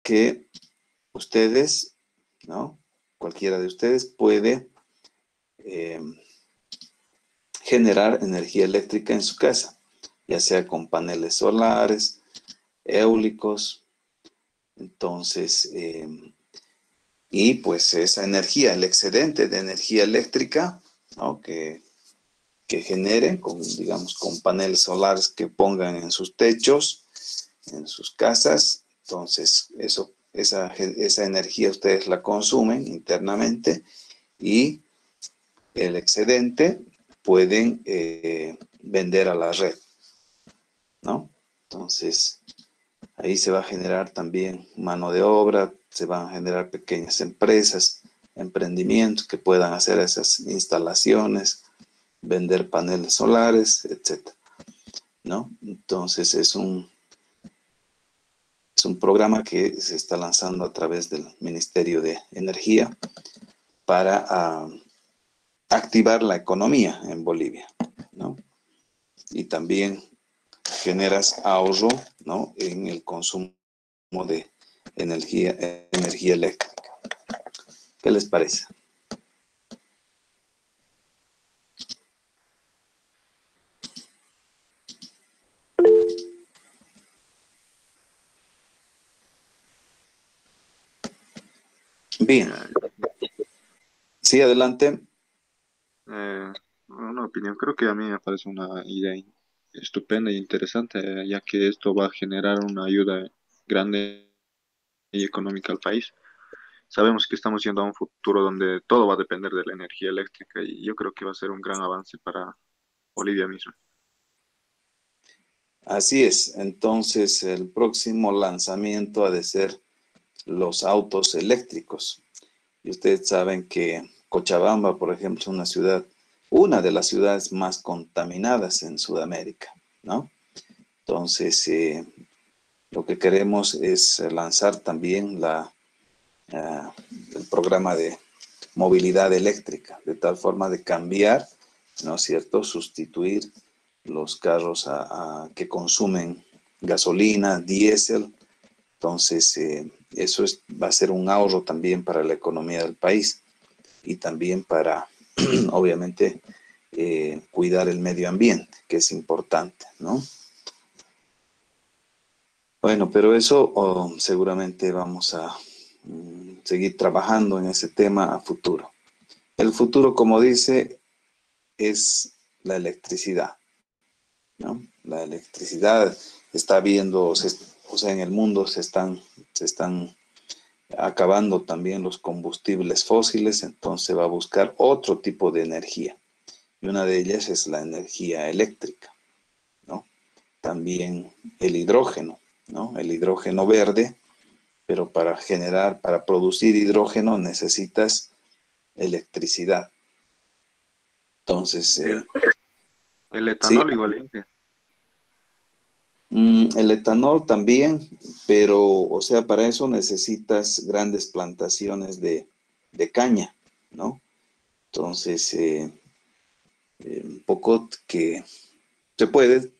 que ustedes, ¿no? Cualquiera de ustedes puede generar energía eléctrica en su casa, ya sea con paneles solares, eólicos. Entonces, y pues esa energía, el excedente de energía eléctrica, ¿no? que generen, con, digamos, con paneles solares que pongan en sus techos, en sus casas. Entonces, esa energía ustedes la consumen internamente y el excedente pueden vender a la red, ¿no? Entonces, ahí se va a generar también mano de obra, se van a generar pequeñas empresas, emprendimientos que puedan hacer esas instalaciones, vender paneles solares, etcétera, ¿no? Entonces es un programa que se está lanzando a través del Ministerio de Energía para activar la economía en Bolivia, ¿no? Y también generas ahorro, ¿no? En el consumo de energía eléctrica. ¿Qué les parece? Bien. Sí, adelante. Una opinión, creo que a mí me parece una idea estupenda e interesante, ya que esto va a generar una ayuda grande y económica al país. Sabemos que estamos yendo a un futuro donde todo va a depender de la energía eléctrica y yo creo que va a ser un gran avance para Bolivia misma. Así es. Entonces, el próximo lanzamiento ha de ser los autos eléctricos. Y ustedes saben que Cochabamba, por ejemplo, es una de las ciudades más contaminadas en Sudamérica, ¿no? Entonces, lo que queremos es lanzar también el programa de movilidad eléctrica, de tal forma de cambiar, ¿no es cierto?, sustituir los carros que consumen gasolina, diésel. Entonces, va a ser un ahorro también para la economía del país y también para, obviamente, cuidar el medio ambiente, que es importante, ¿no? Bueno, pero eso seguramente vamos a seguir trabajando en ese tema a futuro. El futuro, como dice, es la electricidad, ¿no? La electricidad está viendo, o sea, en el mundo se están acabando también los combustibles fósiles, entonces va a buscar otro tipo de energía. Y una de ellas es la energía eléctrica, ¿no? También el hidrógeno, ¿no? El hidrógeno verde, pero para producir hidrógeno necesitas electricidad. Entonces, El, el sí, etanol igualmente. el etanol también, pero, o sea, para eso necesitas grandes plantaciones de caña, ¿no? Entonces, un poco que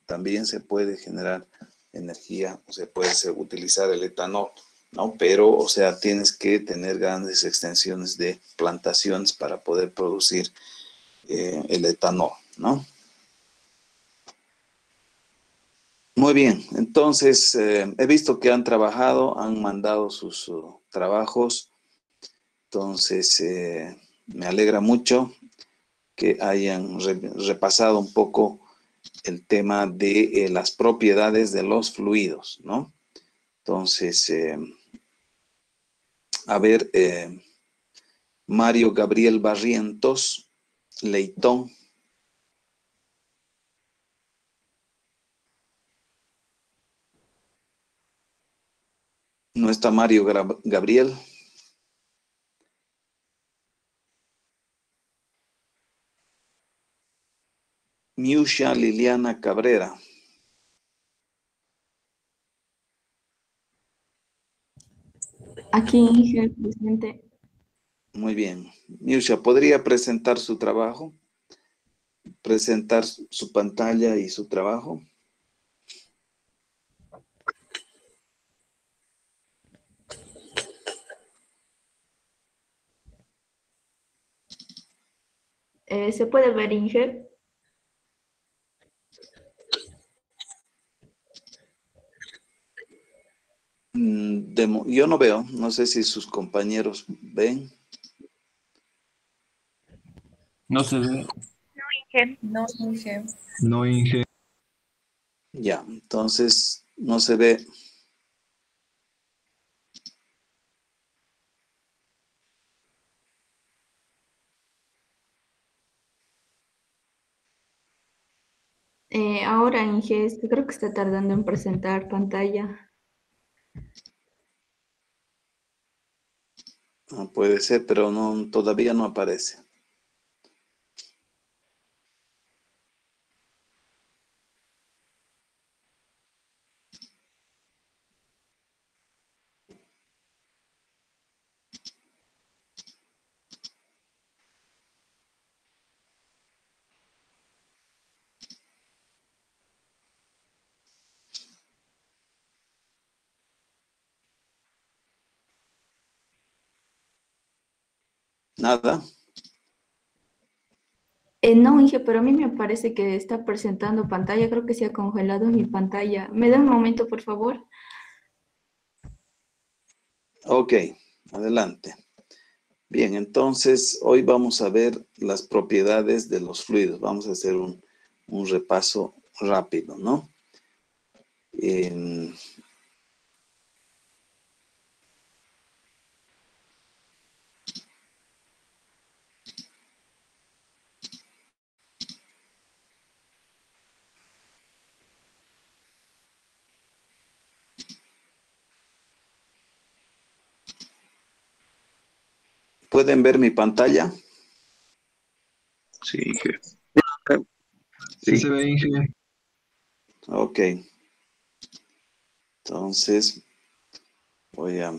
también se puede generar energía, o se puede utilizar el etanol, ¿no? Pero, o sea, tienes que tener grandes extensiones de plantaciones para poder producir el etanol, ¿no? Muy bien, entonces he visto que han trabajado, han mandado sus trabajos, entonces me alegra mucho que hayan repasado un poco el tema de las propiedades de los fluidos, ¿no? Entonces, a ver, Mario Gabriel Barrientos, Leitón. No está Mario Gabriel. Miusha Liliana Cabrera. Aquí, señor presidente. Muy bien. Miusha, ¿podría presentar su trabajo? Presentar su pantalla y su trabajo. ¿Se puede ver, Inge? Yo no veo, no sé si sus compañeros ven. No se ve. No, Inge. No, Inge. Ya, entonces no se ve. Ahora, Inge, es que creo que está tardando en presentar pantalla. Puede ser, pero no, todavía no aparece. Nada. No, Inge, pero a mí me parece que está presentando pantalla. Creo que se ha congelado mi pantalla. ¿Me da un momento, por favor? Ok, adelante. Bien, entonces hoy vamos a ver las propiedades de los fluidos. Vamos a hacer un repaso rápido, ¿no? Em, ¿Pueden ver mi pantalla? Sí, Inge. Sí Sí. se ve, Inge. Ok, entonces voy a...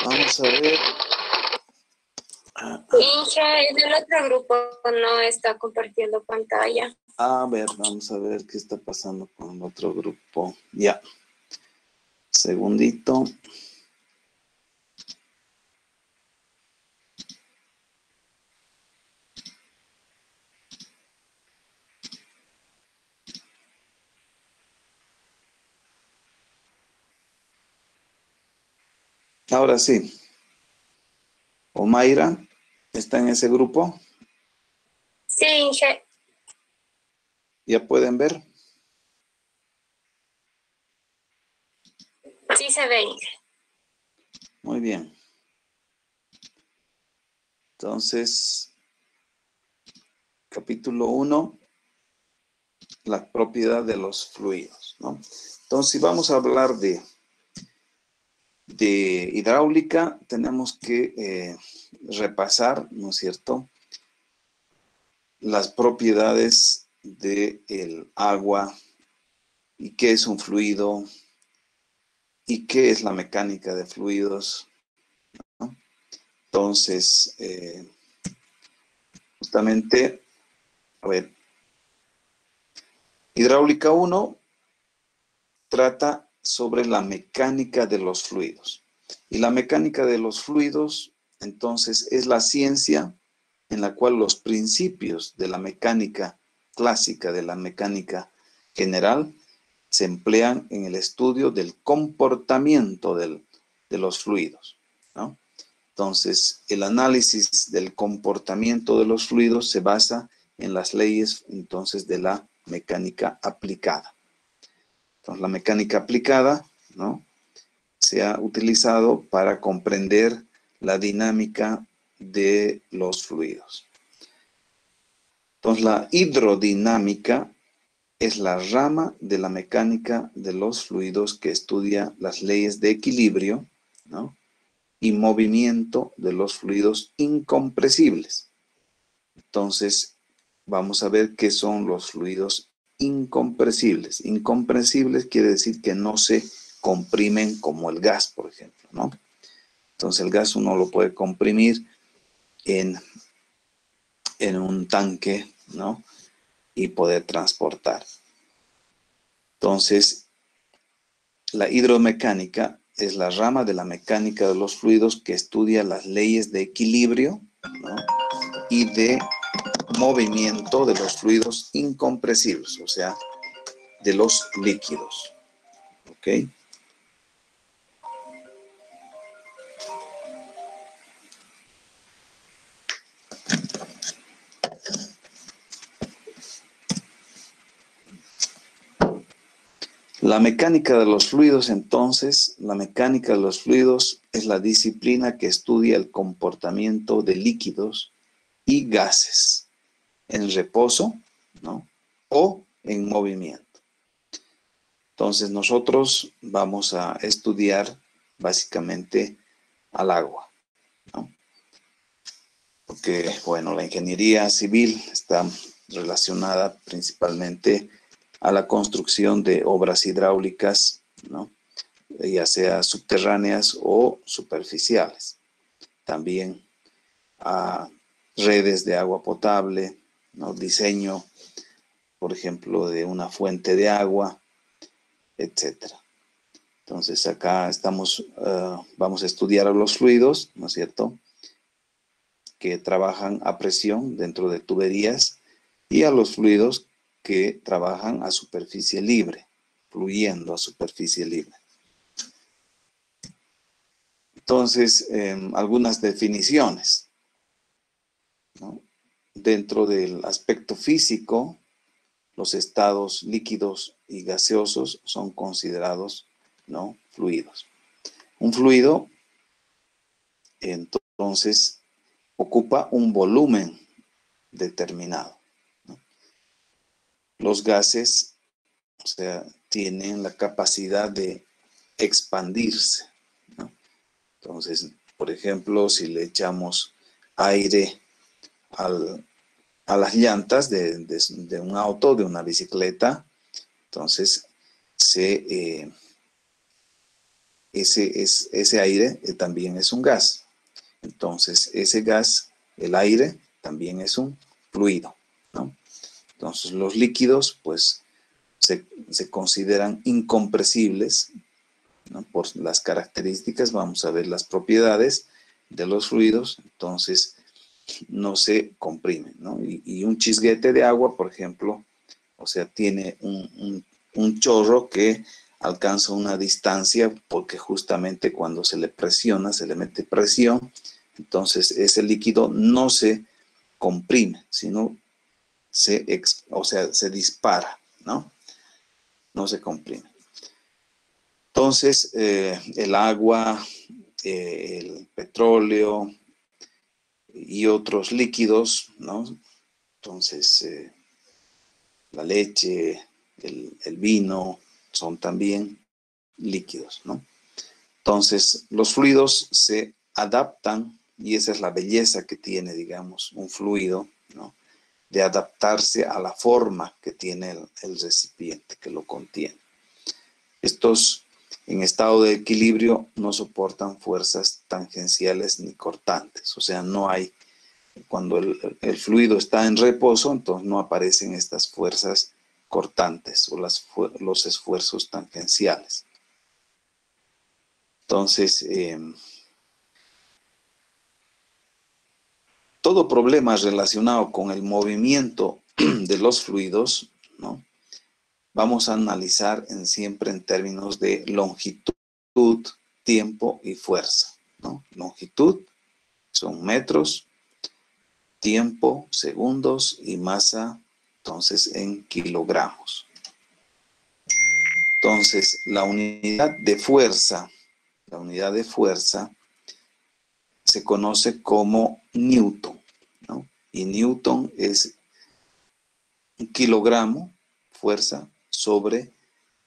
Vamos a ver. Inge, en el otro grupo no está compartiendo pantalla. A ver, vamos a ver qué está pasando con el otro grupo. Ya, segundito. Ahora sí. Omaira, ¿está en ese grupo? Sí, Inge. ¿Ya pueden ver? Sí se ve, Inge. Muy bien. Entonces, capítulo 1, la propiedad de los fluidos, ¿no? Entonces, si vamos a hablar de hidráulica, tenemos que repasar, ¿no es cierto?, las propiedades del agua y qué es un fluido y qué es la mecánica de fluidos, ¿no? Entonces, justamente, a ver, hidráulica 1 trata sobre la mecánica de los fluidos. Y la mecánica de los fluidos, entonces, es la ciencia en la cual los principios de la mecánica clásica, de la mecánica general, se emplean en el estudio del comportamiento de los fluidos, ¿no? Entonces, el análisis del comportamiento de los fluidos se basa en las leyes, entonces, de la mecánica aplicada. Entonces, la mecánica aplicada, ¿no?, se ha utilizado para comprender la dinámica de los fluidos. Entonces, la hidrodinámica es la rama de la mecánica de los fluidos que estudia las leyes de equilibrio, ¿no?, y movimiento de los fluidos incompresibles. Entonces, vamos a ver qué son los fluidos incompresibles. Incompresibles quiere decir que no se comprimen como el gas, por ejemplo, ¿no? Entonces, el gas uno lo puede comprimir en un tanque, ¿no?, y poder transportar. Entonces, la hidromecánica es la rama de la mecánica de los fluidos que estudia las leyes de equilibrio, ¿no? Y de movimiento de los fluidos incompresibles, o sea, de los líquidos. ¿Ok? La mecánica de los fluidos, entonces, la mecánica de los fluidos es la disciplina que estudia el comportamiento de líquidos y gases en reposo, ¿no? O en movimiento. Entonces, nosotros vamos a estudiar básicamente al agua, ¿no? Porque, bueno, la ingeniería civil está relacionada principalmente a la construcción de obras hidráulicas, ¿no? Ya sea subterráneas o superficiales. También a redes de agua potable, ¿no? Diseño, por ejemplo, de una fuente de agua, etcétera. Entonces acá vamos a estudiar a los fluidos, ¿no es cierto?, que trabajan a presión dentro de tuberías, y a los fluidos que trabajan a superficie libre, fluyendo a superficie libre. Entonces, algunas definiciones, ¿no? Dentro del aspecto físico, los estados líquidos y gaseosos son considerados, ¿no?, fluidos. Un fluido, entonces, ocupa un volumen determinado, ¿no? Los gases, o sea, tienen la capacidad de expandirse, ¿no? Entonces, por ejemplo, si le echamos aire a las llantas de un auto, de una bicicleta, entonces ese aire también es un gas. Entonces, ese gas, el aire, también es un fluido, ¿no? Entonces, los líquidos, pues, se consideran incompresibles, ¿no? Por las características, vamos a ver las propiedades de los fluidos, entonces no se comprimen, ¿no? Y un chisguete de agua, por ejemplo, o sea, tiene un chorro que alcanza una distancia, porque justamente cuando se le presiona, se le mete presión, entonces ese líquido no se comprime, sino se dispara, ¿no? No se comprime. Entonces, el agua, el petróleo y otros líquidos, ¿no? Entonces, la leche, el vino, son también líquidos, ¿no? Entonces, los fluidos se adaptan, y esa es la belleza que tiene, digamos, un fluido, ¿no?, de adaptarse a la forma que tiene el recipiente que lo contiene. Estos, en estado de equilibrio, no soportan fuerzas tangenciales ni cortantes, o sea, no hay, cuando el fluido está en reposo, entonces no aparecen estas fuerzas cortantes o los esfuerzos tangenciales. Entonces, todo problema relacionado con el movimiento de los fluidos, ¿no?, vamos a analizar siempre en términos de longitud, tiempo y fuerza, ¿no? Longitud son metros, tiempo, segundos, y masa, entonces, en kilogramos. Entonces, la unidad de fuerza se conoce como Newton, ¿no? Y Newton es un kilogramo, fuerza, sobre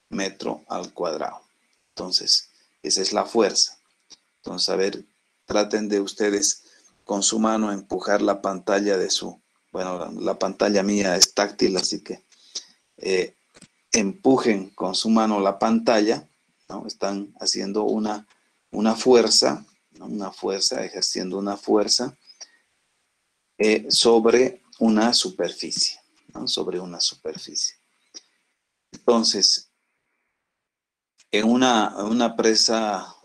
metro al cuadrado. Entonces, esa es la fuerza. Entonces, a ver, traten de ustedes con su mano empujar la pantalla de bueno, la pantalla mía es táctil, así que empujen con su mano la pantalla, ¿no? Están haciendo una fuerza, ¿no?, una fuerza, ejerciendo una fuerza sobre una superficie, ¿no?, sobre una superficie. Entonces, en una presa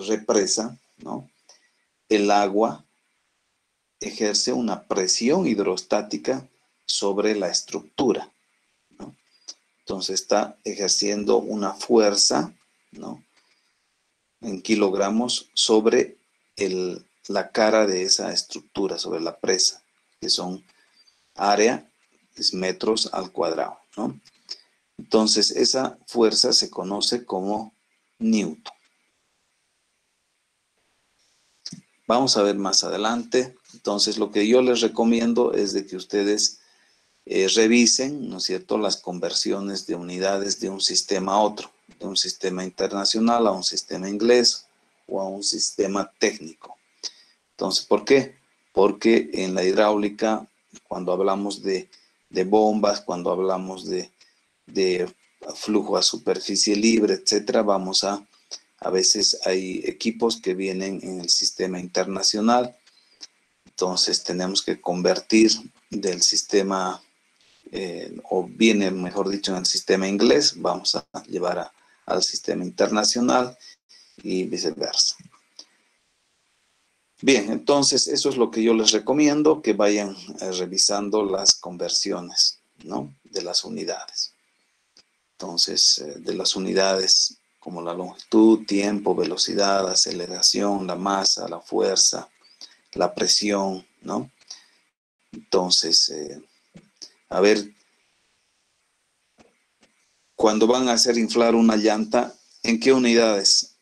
represa, ¿no? El agua ejerce una presión hidrostática sobre la estructura, ¿no? Entonces está ejerciendo una fuerza, ¿no?, en kilogramos sobre la cara de esa estructura, sobre la presa, que son área, es metros al cuadrado, ¿no? Entonces esa fuerza se conoce como Newton. Vamos a ver más adelante. Entonces lo que yo les recomiendo es de que ustedes revisen, ¿no es cierto?, las conversiones de unidades de un sistema a otro, de un sistema internacional a un sistema inglés o a un sistema técnico. Entonces, ¿por qué? Porque en la hidráulica, cuando hablamos de bombas, cuando hablamos de flujo a superficie libre, etcétera, a veces hay equipos que vienen en el sistema internacional, entonces tenemos que convertir del sistema, o viene, mejor dicho, en el sistema inglés, vamos a llevar al sistema internacional y viceversa. Bien, entonces eso es lo que yo les recomiendo, que vayan revisando las conversiones, ¿no?, de las unidades. Entonces, de las unidades como la longitud, tiempo, velocidad, aceleración, la masa, la fuerza, la presión, ¿no? Entonces, a ver, cuando van a hacer inflar una llanta, ¿en qué unidades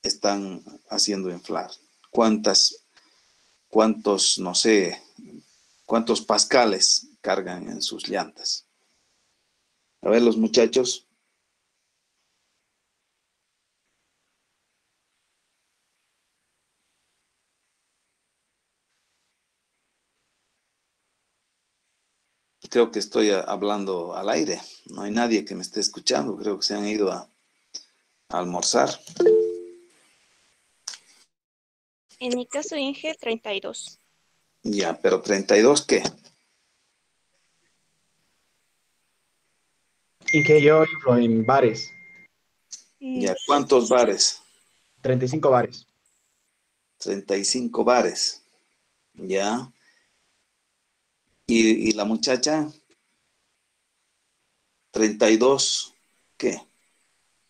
están haciendo inflar? ¿Cuántos, no sé, cuántos pascales cargan en sus llantas? A ver, los muchachos. Creo que estoy hablando al aire. No hay nadie que me esté escuchando. Creo que se han ido a almorzar. En mi caso, Inge, 32. Ya, pero 32, ¿qué? Y que yo inflo en bares, Ya, ¿cuántos bares? 35 bares. 35 bares. Ya. ¿Y la muchacha? 32, ¿qué?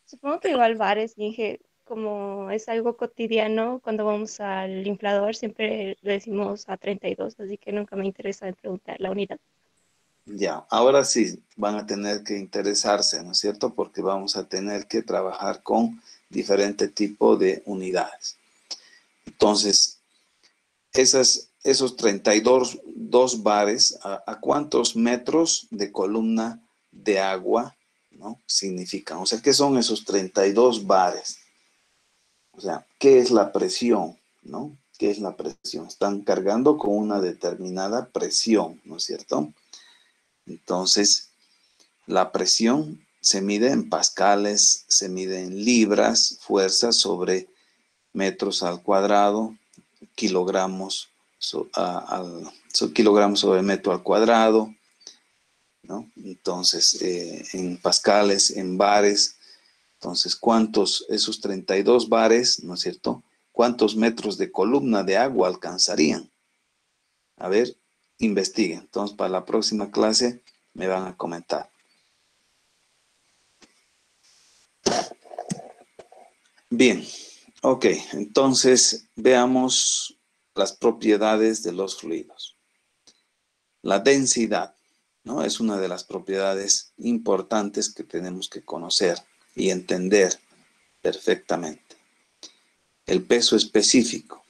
Supongo que igual bares, Inge, como es algo cotidiano, cuando vamos al inflador siempre le decimos a 32, así que nunca me interesa preguntar la unidad. Ya, ahora sí van a tener que interesarse, ¿no es cierto? Porque vamos a tener que trabajar con diferente tipo de unidades. Entonces, esos 32 bares, ¿a cuántos metros de columna de agua, ¿no?, significan? O sea, ¿qué son esos 32 bares? O sea, ¿qué es la presión, ¿no? ¿Qué es la presión? Están cargando con una determinada presión, ¿no es cierto? Entonces, la presión se mide en pascales, se mide en libras, fuerza sobre metros al cuadrado, kilogramos, kilogramos sobre metro al cuadrado, ¿no? Entonces, en pascales, en bares. Entonces, esos 32 bares, ¿no es cierto?, ¿cuántos metros de columna de agua alcanzarían? A ver, investiguen. Entonces, para la próxima clase me van a comentar. Bien, ok. Entonces, veamos las propiedades de los fluidos. La densidad, ¿no?, es una de las propiedades importantes que tenemos que conocer y entender perfectamente. El peso específico,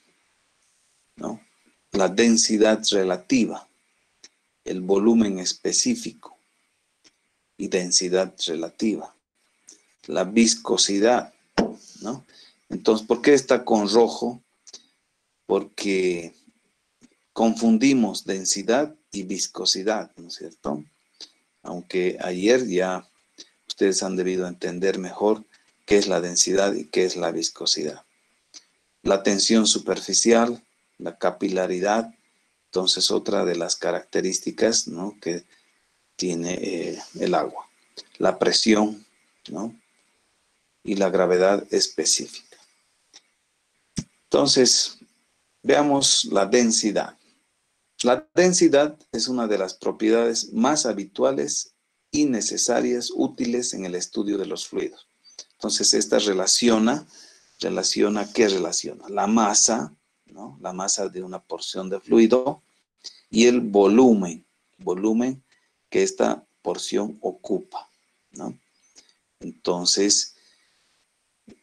¿no?, la densidad relativa, el volumen específico y densidad relativa, la viscosidad, ¿no? Entonces, ¿por qué está con rojo? Porque confundimos densidad y viscosidad, ¿no es cierto? Aunque ayer ya ustedes han debido entender mejor qué es la densidad y qué es la viscosidad. La tensión superficial, la capilaridad, entonces otra de las características, ¿no?, que tiene el agua. La presión, ¿no?, y la gravedad específica. Entonces, veamos la densidad. La densidad es una de las propiedades más habituales y necesarias, útiles en el estudio de los fluidos. Entonces, esta relaciona, ¿qué relaciona? La masa, ¿no? La masa de una porción de fluido y el volumen que esta porción ocupa, ¿no? Entonces,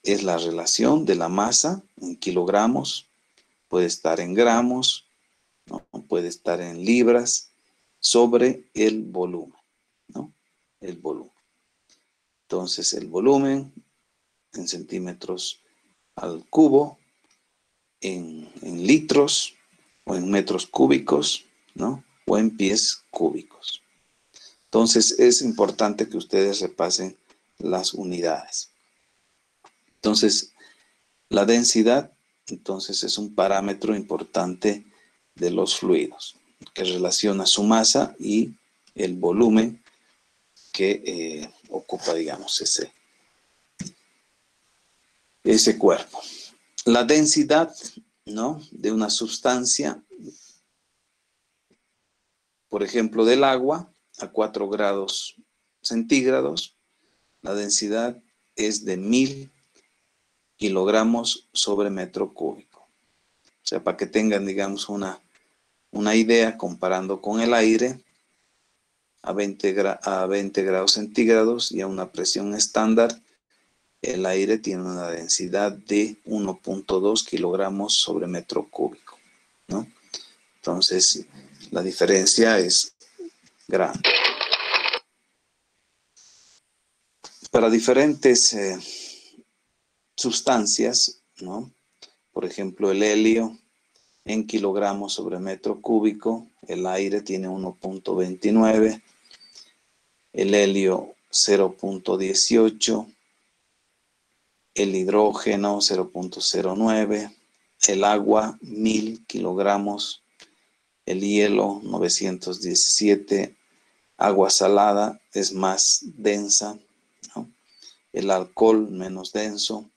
es la relación de la masa en kilogramos, puede estar en gramos, ¿no? Puede estar en libras, sobre el volumen, ¿no? El volumen. Entonces, el volumen en centímetros al cubo, en litros, o en metros cúbicos, ¿no? O en pies cúbicos. Entonces, es importante que ustedes repasen las unidades. Entonces, la densidad, entonces, es un parámetro importante de los fluidos, que relaciona su masa y el volumen que ocupa, digamos, ese cuerpo. La densidad, ¿no? De una sustancia, por ejemplo, del agua, a 4 grados centígrados, la densidad es de 1000 kilogramos sobre metro cúbico. O sea, para que tengan, digamos, una idea, comparando con el aire, a 20 grados centígrados y a una presión estándar, el aire tiene una densidad de 1.2 kilogramos sobre metro cúbico, ¿no? Entonces, la diferencia es grande. Para diferentes sustancias, ¿no? Por ejemplo, el helio en kilogramos sobre metro cúbico, el aire tiene 1.29, el helio 0.18, el hidrógeno 0.09, el agua 1000 kilogramos, el hielo 917, agua salada es más densa, ¿no? El alcohol menos denso.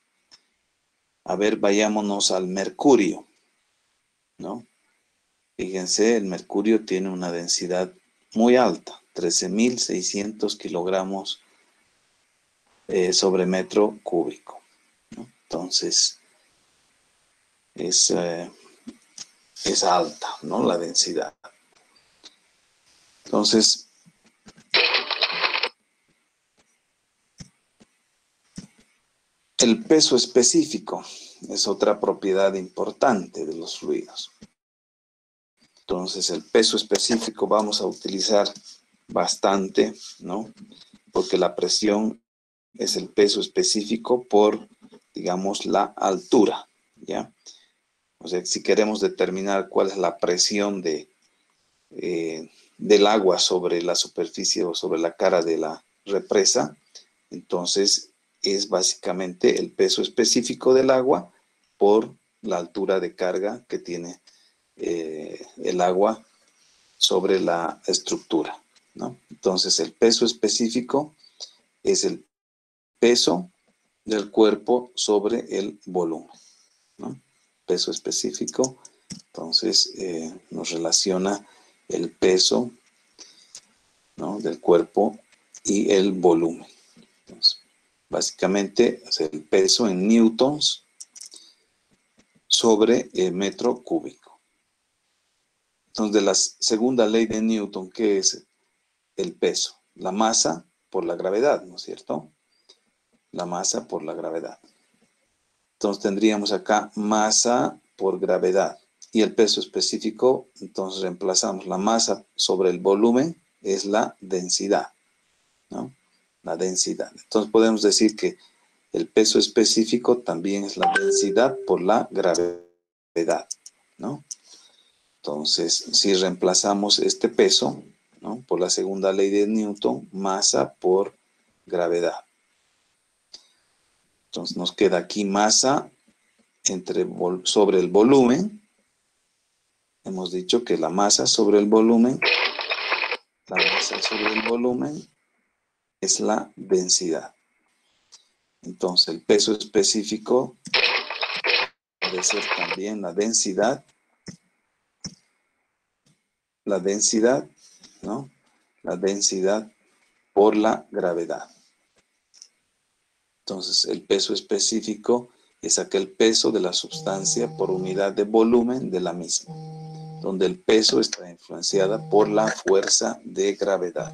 A ver, vayámonos al mercurio, ¿no? Fíjense, el mercurio tiene una densidad muy alta, 13.600 kilogramos sobre metro cúbico, ¿no? Entonces, es alta, ¿no? La densidad. Entonces, el peso específico es otra propiedad importante de los fluidos. Entonces, el peso específico vamos a utilizar bastante, ¿no? Porque la presión es el peso específico por, digamos, la altura, ¿ya? O sea, si queremos determinar cuál es la presión del agua sobre la superficie o sobre la cara de la represa, entonces es básicamente el peso específico del agua por la altura de carga que tiene el agua sobre la estructura, ¿no? Entonces, el peso específico es el peso del cuerpo sobre el volumen, ¿no? Peso específico, entonces, nos relaciona el peso, ¿no? Del cuerpo y el volumen. Entonces, básicamente, es el peso en newtons sobre el metro cúbico. Entonces, de la segunda ley de Newton, ¿qué es el peso? La masa por la gravedad, ¿no es cierto? La masa por la gravedad. Entonces, tendríamos acá masa por gravedad. Y el peso específico, entonces reemplazamos la masa sobre el volumen, es la densidad, ¿no? La densidad. Entonces, podemos decir que el peso específico también es la densidad por la gravedad, ¿no? Entonces, si reemplazamos este peso, ¿no? Por la segunda ley de Newton, masa por gravedad. Entonces, nos queda aquí masa sobre el volumen. Hemos dicho que la masa sobre el volumen es la densidad. Entonces, el peso específico puede ser también la densidad, ¿no? La densidad por la gravedad. Entonces, el peso específico es aquel peso de la sustancia por unidad de volumen de la misma, donde el peso está influenciada por la fuerza de gravedad.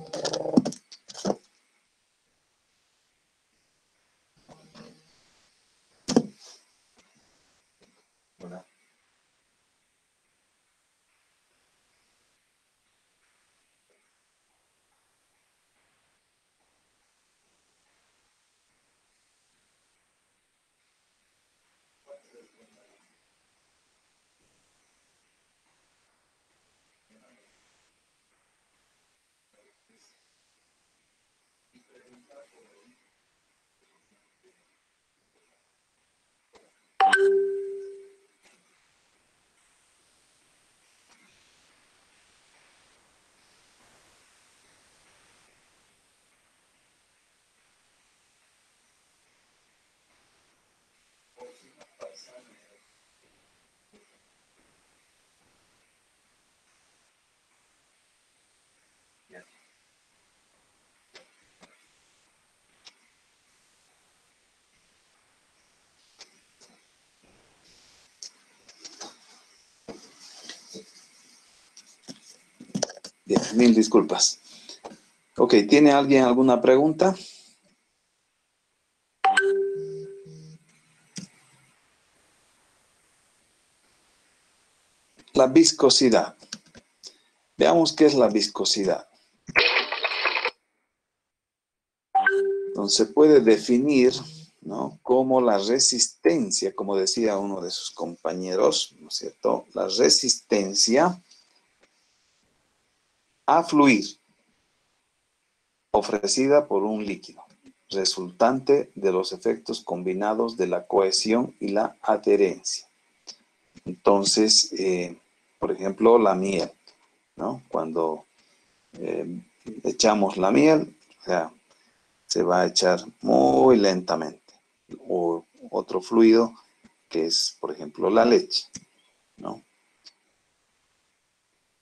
Bien, mil disculpas. Ok, ¿tiene alguien alguna pregunta? La viscosidad. Veamos qué es la viscosidad. Entonces se puede definir, ¿no?, como la resistencia, como decía uno de sus compañeros, ¿no es cierto? La resistencia a fluir ofrecida por un líquido, resultante de los efectos combinados de la cohesión y la adherencia. Entonces, por ejemplo, la miel, ¿no? Cuando echamos la miel, o sea, se va a echar muy lentamente. O otro fluido que es, por ejemplo, la leche, ¿no?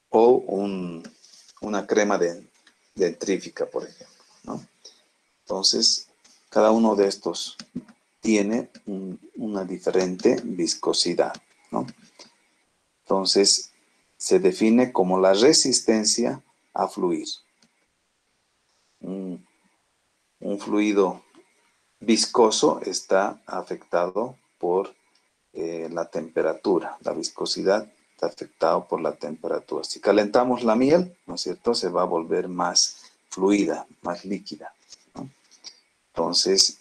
O una crema dentrífica, por ejemplo, ¿no? Entonces, cada uno de estos tiene una diferente viscosidad, ¿no? Entonces, se define como la resistencia a fluir. Un fluido viscoso está afectado por la temperatura. La viscosidad está afectada por la temperatura. Si calentamos la miel, ¿no es cierto?, se va a volver más fluida, más líquida, ¿no? Entonces,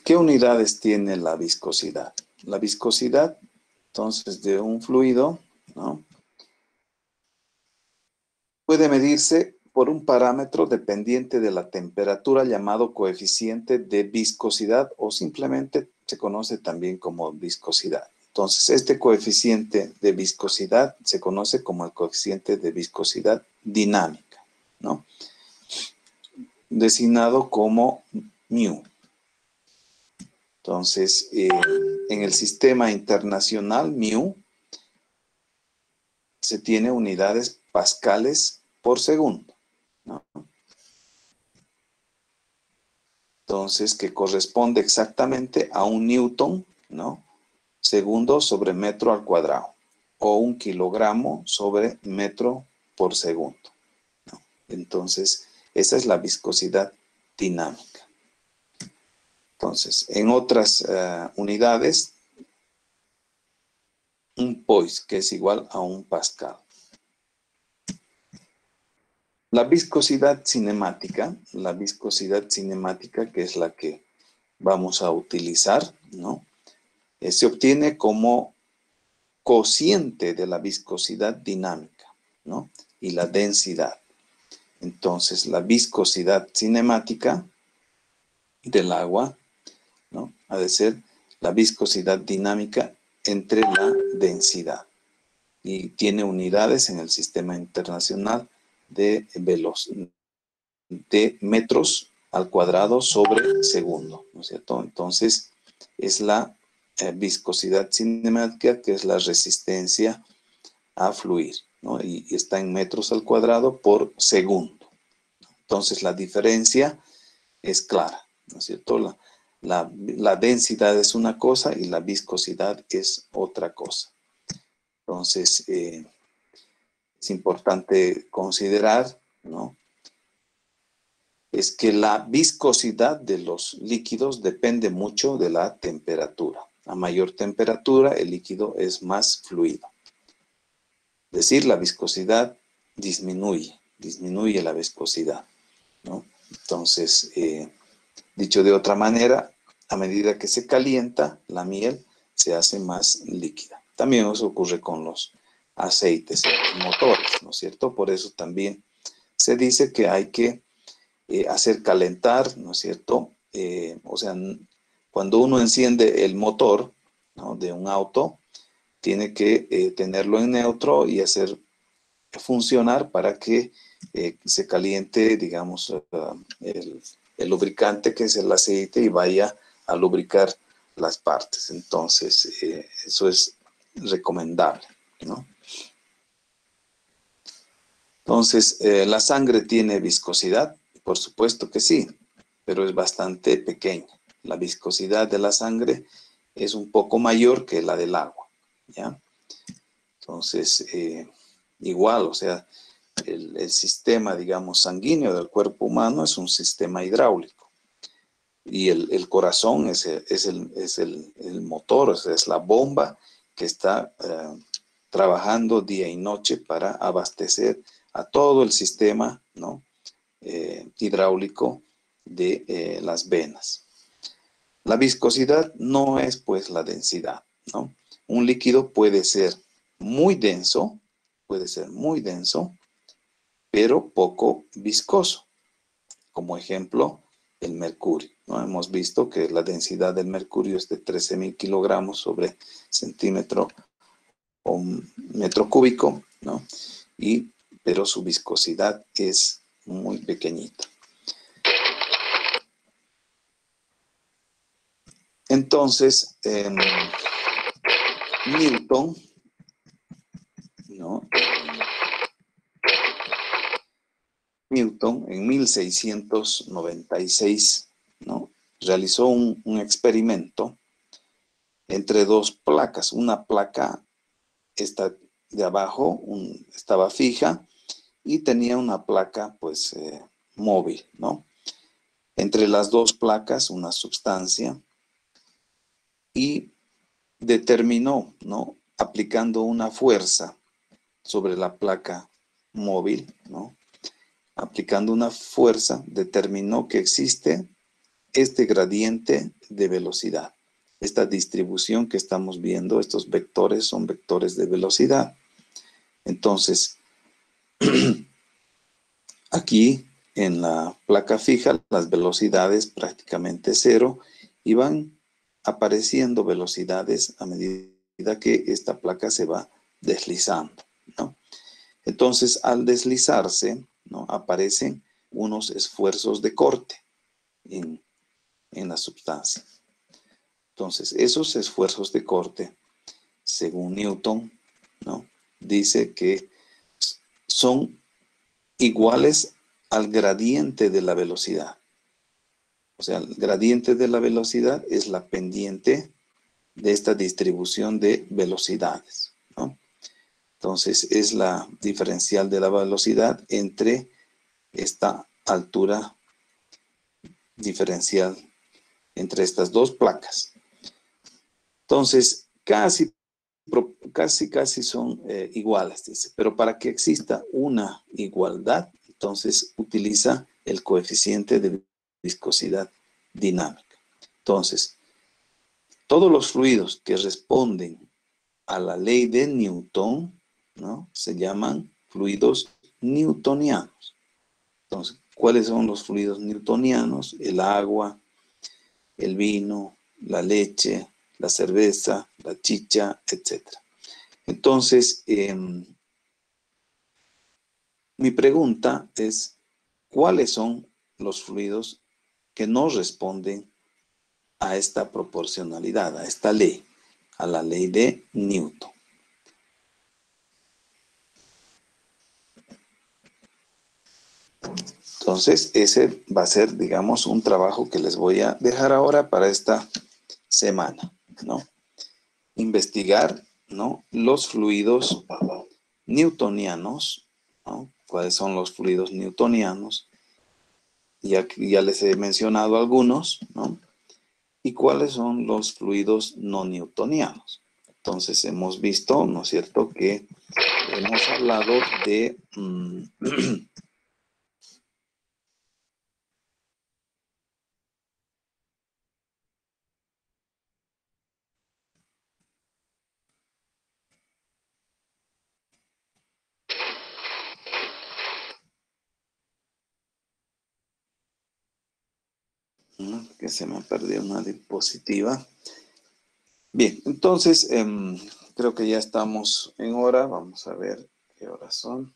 ¿qué unidades tiene la viscosidad? La viscosidad, entonces, de un fluido, ¿no?, puede medirse por un parámetro dependiente de la temperatura llamado coeficiente de viscosidad o simplemente se conoce también como viscosidad. Entonces, este coeficiente de viscosidad se conoce como el coeficiente de viscosidad dinámica, ¿no?, designado como μ. Entonces, en el sistema internacional, μ se tiene unidades pascales por segundo, ¿no? Entonces, que corresponde exactamente a un newton, ¿no?, segundo sobre metro al cuadrado, o un kilogramo sobre metro por segundo, ¿no? Entonces, esa es la viscosidad dinámica. Entonces, en otras unidades, un poise, que es igual a un pascal. La viscosidad cinemática, que es la que vamos a utilizar, ¿no?, se obtiene como cociente de la viscosidad dinámica, ¿no? Y la densidad. Entonces, la viscosidad cinemática del agua, ¿no? Ha de ser la viscosidad dinámica entre la densidad. Y tiene unidades en el sistema internacional de metros al cuadrado sobre segundo, ¿no es cierto? Entonces, es la viscosidad cinemática, que es la resistencia a fluir, ¿no? Y está en metros al cuadrado por segundo. Entonces, la diferencia es clara, ¿no es cierto? La densidad es una cosa y la viscosidad es otra cosa. Entonces, es importante considerar, ¿no? Es que la viscosidad de los líquidos depende mucho de la temperatura. A mayor temperatura, el líquido es más fluido. Es decir, la viscosidad disminuye la viscosidad, ¿no? Entonces, dicho de otra manera, a medida que se calienta, la miel se hace más líquida. También eso ocurre con los aceites en los motores, ¿no es cierto? Por eso también se dice que hay que hacer calentar, ¿no es cierto? O sea, cuando uno enciende el motor, ¿no?, de un auto, tiene que tenerlo en neutro y hacer funcionar para que se caliente, digamos, el lubricante, que es el aceite, y vaya a lubricar las partes. Entonces, eso es recomendable, ¿no? Entonces, ¿la sangre tiene viscosidad? Por supuesto que sí, pero es bastante pequeña. La viscosidad de la sangre es un poco mayor que la del agua, ¿ya? Entonces, igual, o sea, el sistema, digamos, sanguíneo del cuerpo humano es un sistema hidráulico. Y el corazón es el motor, o sea, es la bomba que está trabajando día y noche para abastecer a todo el sistema, ¿no?, hidráulico de las venas. La viscosidad no es, pues, la densidad, ¿no? Un líquido puede ser muy denso, pero poco viscoso. Como ejemplo, el mercurio, ¿no? Hemos visto que la densidad del mercurio es de 13.000 kilogramos sobre centímetro o metro cúbico, ¿no? Pero su viscosidad es muy pequeñita. Entonces, Newton, ¿no?, Newton en 1696, ¿no?, realizó un experimento entre dos placas. Una placa, esta de abajo, estaba fija, y tenía una placa, pues, móvil, ¿no? Entre las dos placas, una sustancia, y determinó, ¿no?, aplicando una fuerza sobre la placa móvil, ¿no?, aplicando una fuerza, determinó que existe este gradiente de velocidad. Esta distribución que estamos viendo, estos vectores, son vectores de velocidad. Entonces, aquí en la placa fija, las velocidades prácticamente cero, y van apareciendo velocidades a medida que esta placa se va deslizando, ¿no? Entonces, al deslizarse, ¿no?, aparecen unos esfuerzos de corte en la sustancia. Entonces, esos esfuerzos de corte, según Newton, ¿no?, dice que son iguales al gradiente de la velocidad. O sea, el gradiente de la velocidad es la pendiente de esta distribución de velocidades, ¿no? Entonces, es la diferencial de la velocidad entre esta altura diferencial entre estas dos placas. Entonces, casi son iguales, dice. Pero para que exista una igualdad, entonces utiliza el coeficiente de viscosidad dinámica. Entonces, Todos los fluidos que responden a la ley de Newton, ¿no? Se llaman fluidos newtonianos. Entonces, ¿cuáles son los fluidos newtonianos? El agua, el vino, la leche, la cerveza, la chicha, etc. Entonces, mi pregunta es, ¿cuáles son los fluidos que no responden a esta proporcionalidad, a esta ley, a la ley de Newton? Entonces, ese va a ser, digamos, un trabajo que les voy a dejar ahora para esta semana, ¿no? Investigar, ¿no? Los fluidos newtonianos, ¿no? ¿Cuáles son los fluidos newtonianos? Ya les he mencionado algunos, ¿no? ¿Y cuáles son los fluidos no newtonianos? Entonces, hemos visto, ¿no es cierto?, que hemos hablado de... que se me perdió una diapositiva. Bien, entonces creo que ya estamos en hora. Vamos a ver qué horas son.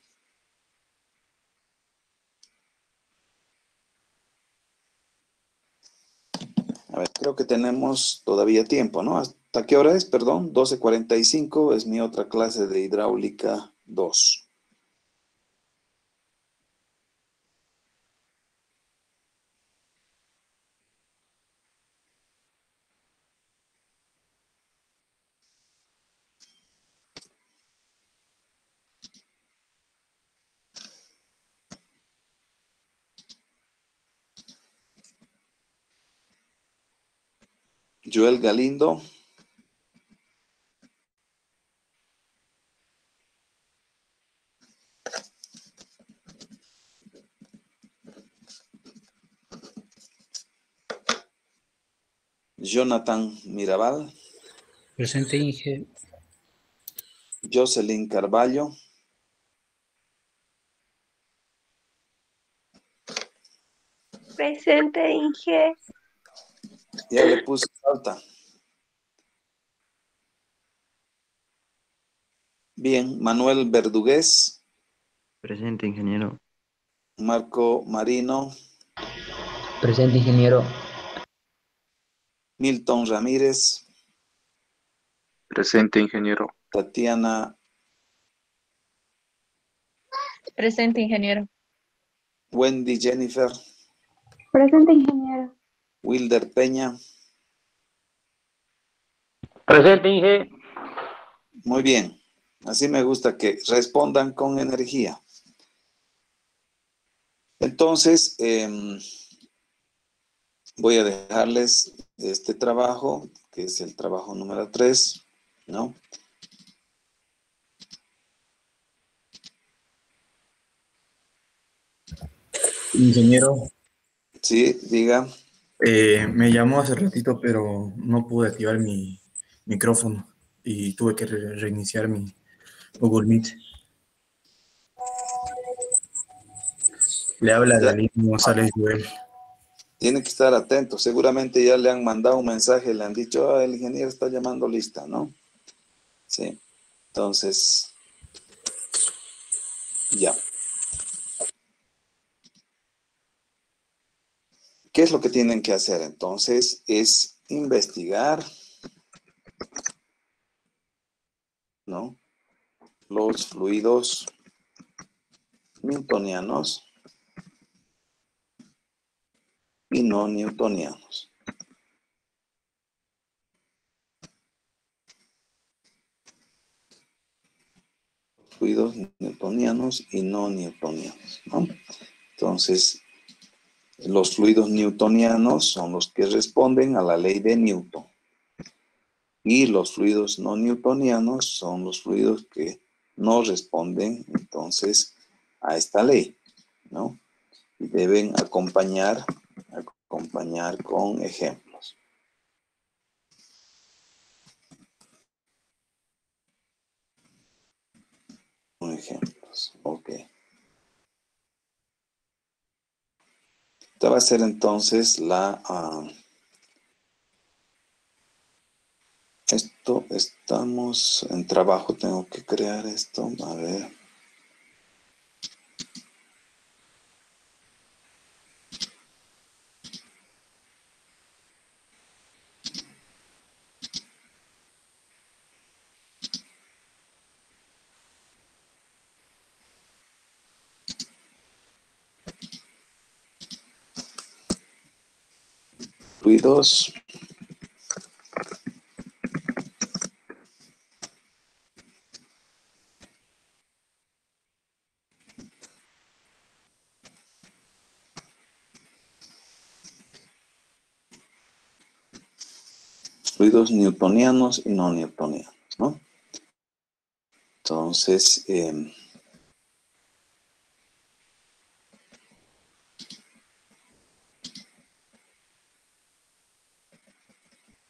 A ver, creo que tenemos todavía tiempo, ¿no? ¿Hasta qué hora es? Perdón, 12:45 es mi otra clase de hidráulica 2. Joel Galindo. Jonathan Mirabal. Presente, Inge. Jocelyn Carballo. Presente, Inge. Ya le puse falta. Bien, Manuel Verdugués. Presente, ingeniero. Marco Marino. Presente, ingeniero. Milton Ramírez. Presente, ingeniero. Tatiana. Presente, ingeniero. Wendy Jennifer. Presente, ingeniero. Wilder Peña. Presente, Inge. Muy bien. Así me gusta que respondan con energía. Entonces, voy a dejarles este trabajo, que es el trabajo número 3, ¿no? Ingeniero, Sí, diga. me llamó hace ratito, pero no pude activar mi micrófono y tuve que reiniciar mi Google Meet. Le habla Dalí González Joel. Tiene que estar atento. Seguramente ya le han mandado un mensaje, le han dicho, el ingeniero está llamando lista, ¿no? Sí. Entonces, ya. ¿Qué es lo que tienen que hacer? Entonces, es investigar, ¿no? Los fluidos newtonianos y no newtonianos. Fluidos newtonianos y no newtonianos, ¿no? Entonces, los fluidos newtonianos son los que responden a la ley de Newton. Y los fluidos no newtonianos son los fluidos que no responden, entonces, a esta ley, ¿no? Y deben acompañar con ejemplos. fluidos. Ok. Esta va a ser entonces la... esto, estamos en trabajo, tengo que crear esto, a ver. Fluidos. Fluidos newtonianos y no newtonianos, ¿no? Entonces,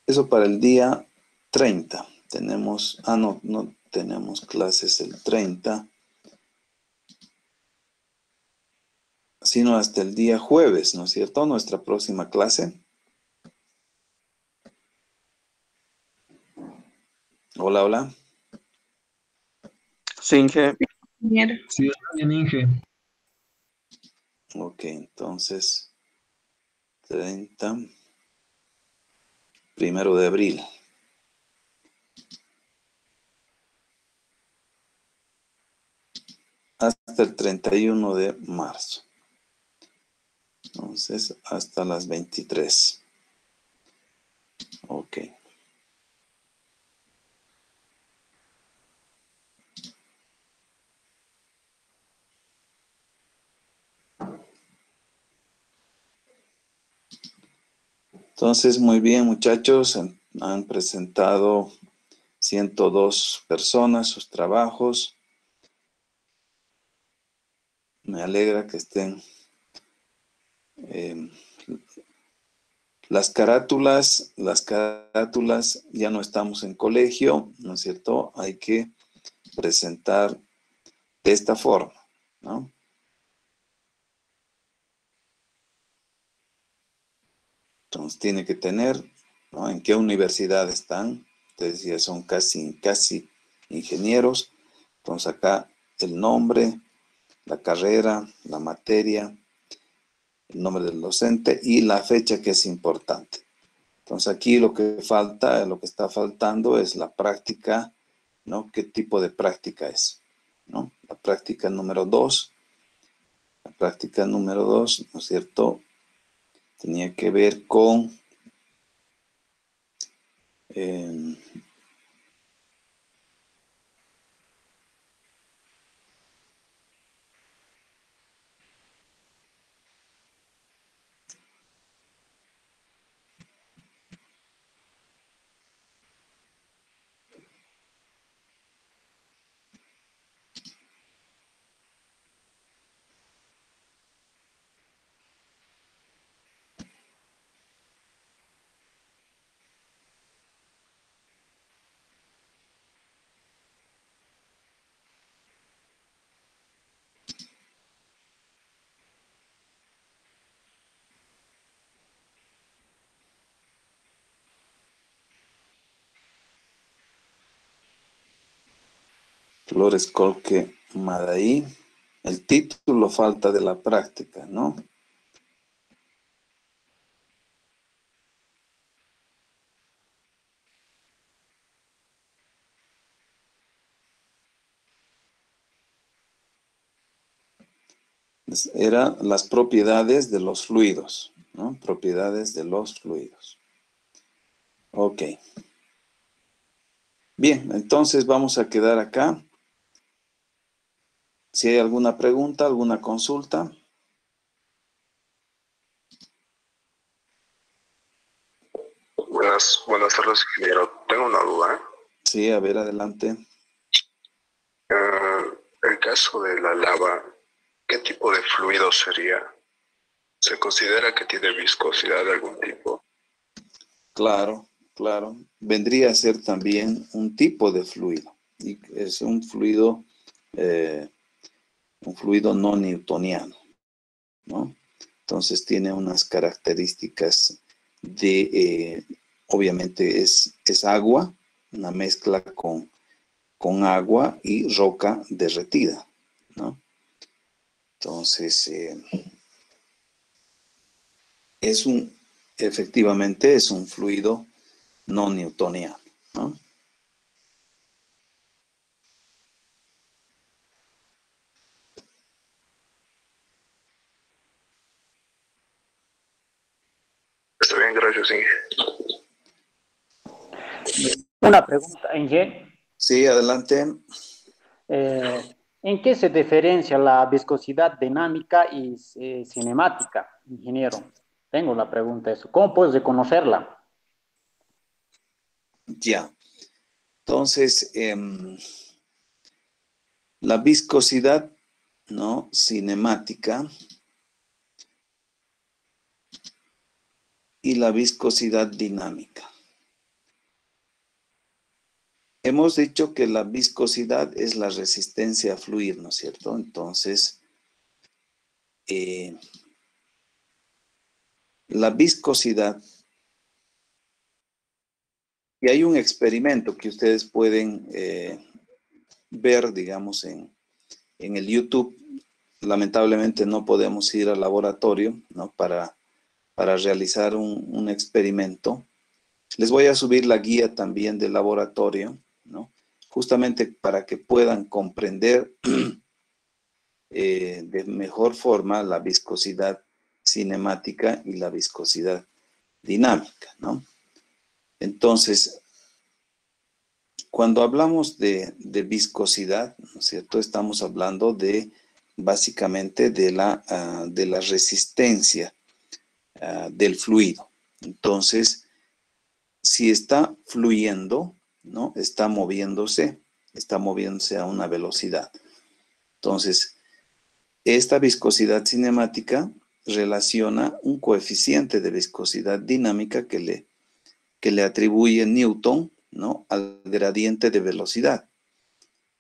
eso para el día 30. Tenemos, no tenemos clases el 30, sino hasta el día jueves, ¿no es cierto? Nuestra próxima clase. Hola, hola. Sí, Inge. Sí, está bien, Inge. Ok, entonces, 30, 1 de abril. Hasta el 31 de marzo. Entonces, hasta las 23. Ok. Entonces, muy bien, muchachos. Han presentado 102 personas sus trabajos. Me alegra que estén. Las carátulas, ya no estamos en colegio, ¿no es cierto? Hay que presentar de esta forma, ¿no? Entonces tiene que tener, ¿no? ¿En qué universidad están? Ustedes ya son casi ingenieros. Entonces acá el nombre, la carrera, la materia, el nombre del docente y la fecha, que es importante. Entonces aquí lo que está faltando es la práctica, ¿no? ¿Qué tipo de práctica es? ¿No? La práctica número 2. La práctica número 2, ¿no es cierto? Tenía que ver con Flores Colque Madaí. El título falta de la práctica, ¿no? Eran las propiedades de los fluidos, ¿no? Propiedades de los fluidos. Ok. Bien, entonces vamos a quedar acá. Si hay alguna pregunta, alguna consulta. Buenas tardes, ingeniero. Tengo una duda. Sí, a ver, adelante. El caso de la lava, ¿qué tipo de fluido sería? ¿Se considera que tiene viscosidad de algún tipo? Claro. Vendría a ser también un tipo de fluido. Y es un fluido fluido no newtoniano, ¿no? Entonces tiene unas características de, obviamente es agua, una mezcla con agua y roca derretida, ¿no? Entonces, efectivamente es un fluido no newtoniano, ¿no? Está bien, gracias, Inge. Una pregunta, Inge. Sí, adelante. ¿En qué se diferencia la viscosidad dinámica y cinemática, ingeniero? Tengo la pregunta eso. ¿Cómo puedes reconocerla? Ya. Entonces, la viscosidad, ¿no?, cinemática y la viscosidad dinámica. Hemos dicho que la viscosidad es la resistencia a fluir, ¿no es cierto? Entonces, la viscosidad, y hay un experimento que ustedes pueden ver, digamos, en el YouTube. Lamentablemente no podemos ir al laboratorio, ¿no?, para realizar un experimento. Les voy a subir la guía también del laboratorio, ¿no?, justamente para que puedan comprender de mejor forma la viscosidad cinemática y la viscosidad dinámica, ¿no? Entonces, cuando hablamos de viscosidad, ¿no es cierto?, estamos hablando básicamente de la resistencia del fluido. Entonces, si está fluyendo, ¿no?, está moviéndose a una velocidad. Entonces, esta viscosidad cinemática relaciona un coeficiente de viscosidad dinámica que le atribuye Newton, ¿no?, al gradiente de velocidad.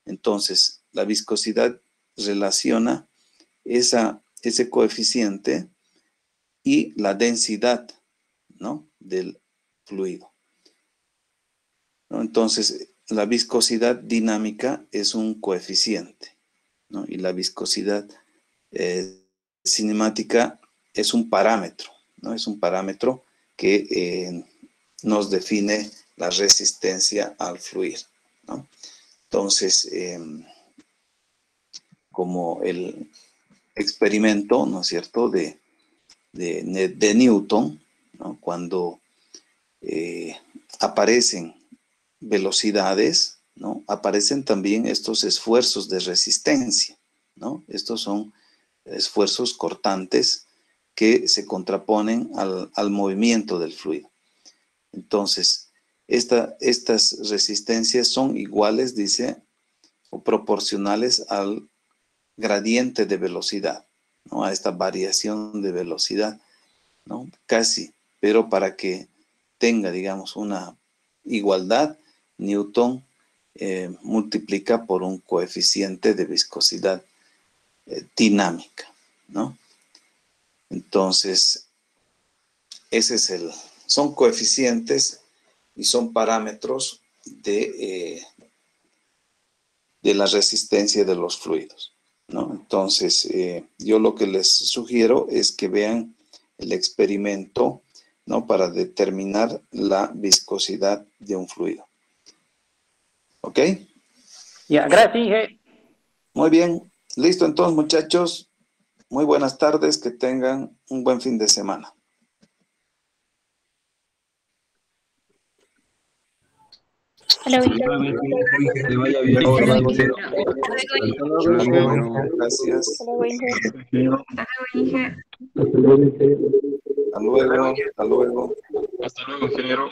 Entonces, la viscosidad relaciona ese coeficiente y la densidad, ¿no?, del fluido, ¿no? Entonces, la viscosidad dinámica es un coeficiente, ¿no?, y la viscosidad cinemática es un parámetro, ¿no? Es un parámetro que nos define la resistencia al fluir, ¿no? Entonces, como el experimento, ¿no es cierto?, de Newton, ¿no?, cuando aparecen velocidades, ¿no?, aparecen también estos esfuerzos de resistencia, ¿no? Estos son esfuerzos cortantes que se contraponen al movimiento del fluido. Entonces, estas resistencias son iguales, dice, o proporcionales al gradiente de velocidad, ¿no?, a esta variación de velocidad, ¿no?, casi, pero para que tenga, digamos, una igualdad, Newton multiplica por un coeficiente de viscosidad dinámica, ¿no? Entonces, son coeficientes y son parámetros de la resistencia de los fluidos, ¿no? Entonces, yo lo que les sugiero es que vean el experimento, ¿no?, para determinar la viscosidad de un fluido. ¿Ok? Ya, gracias, Inge. Muy bien. Listo, entonces, muchachos. Muy buenas tardes. Que tengan un buen fin de semana. Hola, Inge. Que le vaya bien. Gracias. Hola, Inge. Hasta luego. Hasta luego. Hasta luego, ingeniero.